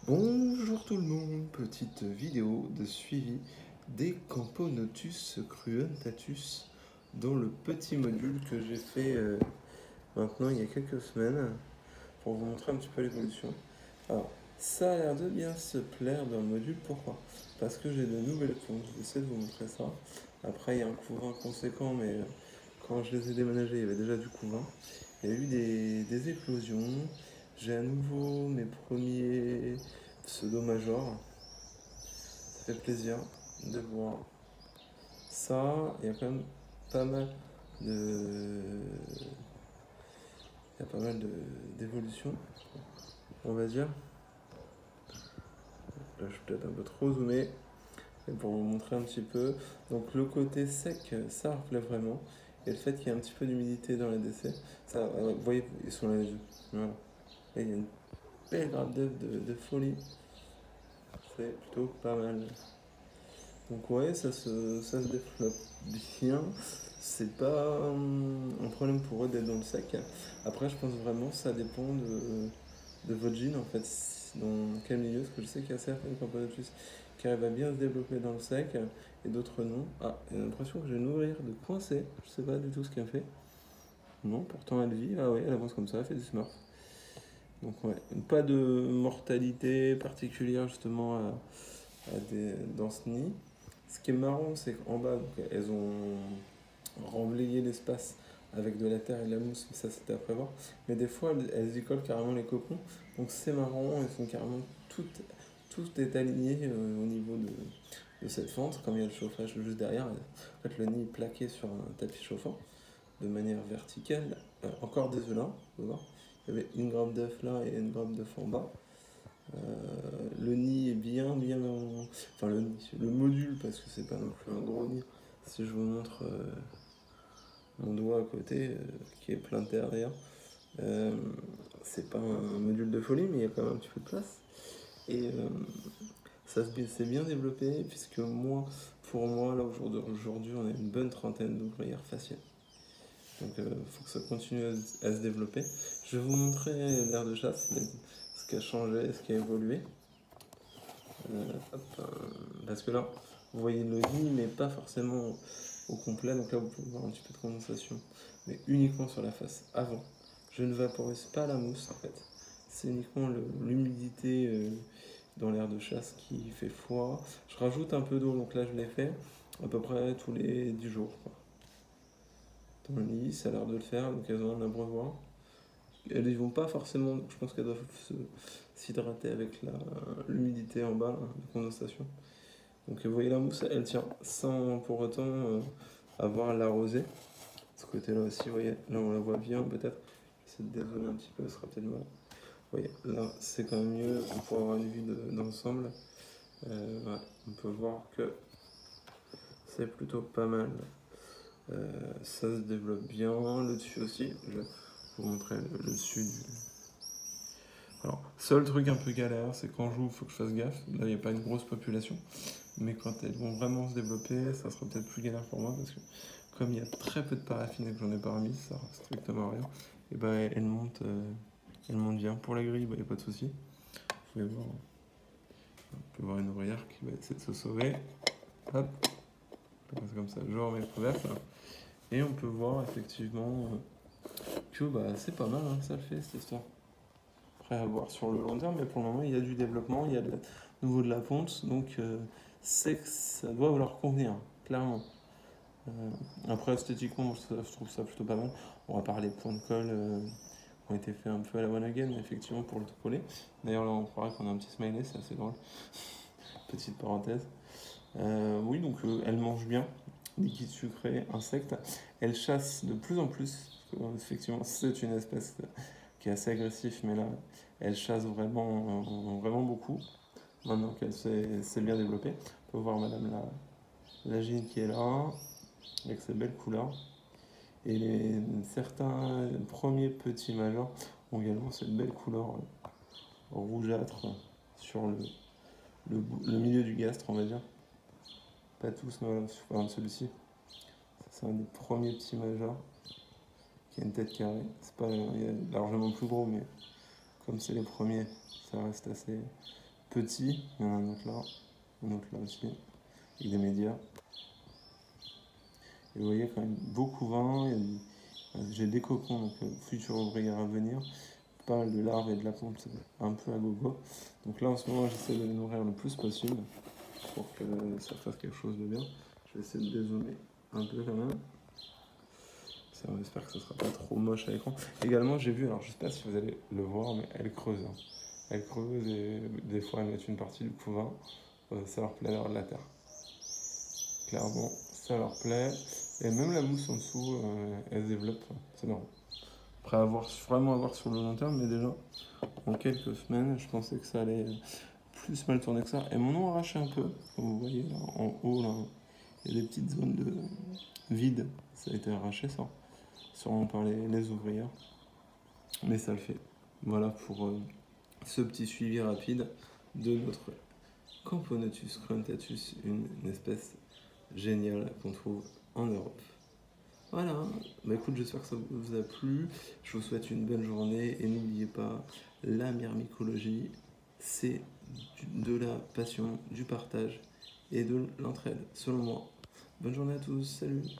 Bonjour tout le monde, petite vidéo de suivi des Camponotus cruentatus dans le petit module que j'ai fait maintenant il y a quelques semaines pour vous montrer un petit peu l'évolution. Alors, ça a l'air de bien se plaire dans le module, pourquoi? Parce que j'ai de nouvelles plantes, je vais essayer de vous montrer ça. Après, il y a un couvain conséquent, mais quand je les ai déménagés, il y avait déjà du couvain. Il y a eu des éclosions. J'ai à nouveau mes premiers pseudo-majors. Ça fait plaisir de voir ça. Il y a quand même pas mal de. Il y a pas mal d'évolutions, on va dire. Là, je suis peut-être un peu trop zoomé. Et pour vous montrer un petit peu. Donc, le côté sec, ça reflète vraiment. Et le fait qu'il y ait un petit peu d'humidité dans les décès, ça, vous voyez, ils sont là les yeux. Voilà. Et il y a une belle grappe d'œuf de folie. C'est plutôt pas mal. Donc ouais, ça se développe bien. C'est pas un problème pour eux d'être dans le sec. Après, je pense vraiment que ça dépend de votre gene en fait. Dans quel milieu, parce que je sais qu'il y a certaines campanotus qui arrivent à bien se développer dans le sec et d'autres non. Ah, j'ai l'impression que j'ai une ouvrière de coincée. Je sais pas du tout ce qu'elle fait. Non, pourtant elle vit. Ah ouais, elle avance comme ça, elle fait du smurf. Donc ouais, pas de mortalité particulière justement dans ce nid. Ce qui est marrant, c'est qu'en bas, donc, elles ont remblayé l'espace avec de la terre et de la mousse, mais ça c'était à prévoir. Mais des fois, elles y collent carrément les cocons. Donc c'est marrant, elles sont carrément toutes, tout est aligné au niveau de cette fente. Comme il y a le chauffage juste derrière, en fait, le nid est plaqué sur un tapis chauffant de manière verticale. Encore des œufs là, vous voir. Il y avait une grappe d'œuf là et une grappe d'œuf en bas. Le nid est bien enfin le module, parce que c'est pas non plus un gros nid. Si je vous montre mon doigt à côté, qui est plein de terre derrière, euh, c'est pas un module de folie, mais il y a quand même un petit peu de place. Et ça s'est bien développé, puisque moi, pour moi, là aujourd'hui, on a une bonne trentaine d'ouvrières faciales. Donc il faut que ça continue à se développer. Je vais vous montrer l'aire de chasse, ce qui a changé, ce qui a évolué. Parce que là, vous voyez le nid, mais pas forcément au complet. Donc là, vous pouvez voir un petit peu de condensation, mais uniquement sur la face avant. Je ne vaporise pas la mousse en fait. C'est uniquement l'humidité dans l'air de chasse qui fait foi. Je rajoute un peu d'eau, donc là je l'ai fait à peu près tous les 10 jours, quoi. Dans le nid, ça a l'air de le faire, donc elles ont un abreuvoir. Elles y vont pas forcément, je pense qu'elles doivent s'hydrater avec l'humidité en bas, là, de condensation. Donc vous voyez la mousse, elle tient sans pour autant avoir à l'arroser. Ce côté-là aussi, vous voyez, là on la voit bien peut-être. J'essaie de dézoomer un petit peu, ce sera peut-être mal. Vous voyez, là c'est quand même mieux pour avoir une vue d'ensemble. Ouais, on peut voir que c'est plutôt pas mal. Ça se développe bien, le dessus aussi. Je vais vous montrer le dessus du. Alors, seul truc un peu galère, c'est quand j'ouvre, il faut que je fasse gaffe. Là, il n'y a pas une grosse population. Mais quand elles vont vraiment se développer, ça sera peut-être plus galère pour moi parce que comme il y a très peu de paraffine et que j'en ai pas remis, ça sert strictement à rien. Et ben elle monte bien. Pour la grille, il n'y a pas de souci. Vous pouvez voir, on peut voir une ouvrière qui va essayer de se sauver. Hop, c'est comme ça, je remets le couvercle. Et on peut voir effectivement que bah, c'est pas mal, hein, ça le fait cette histoire. Après à voir sur le long terme, mais pour le moment il y a du développement, il y a de nouveau de la ponte, donc c'est que ça doit leur convenir, clairement. Après, esthétiquement, je trouve ça plutôt pas mal. On va parler points de colle qui ont été faits un peu à la one again, effectivement, pour le coller. D'ailleurs, là, on croirait qu'on a un petit smiley, c'est assez drôle. Petite parenthèse. Oui, donc elle mange bien, liquide sucré, insectes. Elle chasse de plus en plus. Effectivement, c'est une espèce qui est assez agressive, mais là, elle chasse vraiment beaucoup. Maintenant qu'elle s'est bien développée. On peut voir Madame la Gine qui est là, avec ses belles couleurs. Et certains premiers petits majors ont également cette belle couleur rougeâtre sur le milieu du gastre, on va dire. Pas tous, mais voilà, celui-ci. C'est un des premiers petits majors qui a une tête carrée. C'est pas, il est largement plus gros, mais comme c'est les premiers, ça reste assez petit, il y en a un autre là aussi, avec des médias. Et vous voyez quand même beaucoup vent, j'ai des cocons, donc futur ouvrière à venir, pas mal de larves et de la ponte un peu à gogo. Donc là en ce moment j'essaie de les nourrir le plus possible pour que ça fasse quelque chose de bien. Je vais essayer de dézoomer un peu quand même. J'espère que ce sera pas trop moche à l'écran. Également j'ai vu, alors je sais pas si vous allez le voir, mais elles creusent. Elles creusent et des fois elles mettent une partie du couvain. Ça leur plaît d'avoir de la terre. Clairement, ça leur plaît. Et même la mousse en dessous, elle se développe. C'est marrant. Après, vraiment avoir sur le long terme, mais déjà, en quelques semaines, je pensais que ça allait plus mal tourner que ça. Elles m'en ont arraché un peu. Comme vous voyez là, en haut, là, il y a des petites zones de vide. Ça a été arraché, ça. Sûrement par les ouvrières. Mais ça le fait. Voilà pour ce petit suivi rapide de notre Camponotus cruentatus, une espèce géniale qu'on trouve en Europe. Voilà, bah écoute, j'espère que ça vous a plu. Je vous souhaite une belle journée et n'oubliez pas, la myrmicologie, c'est de la passion, du partage et de l'entraide, selon moi. Bonne journée à tous, salut!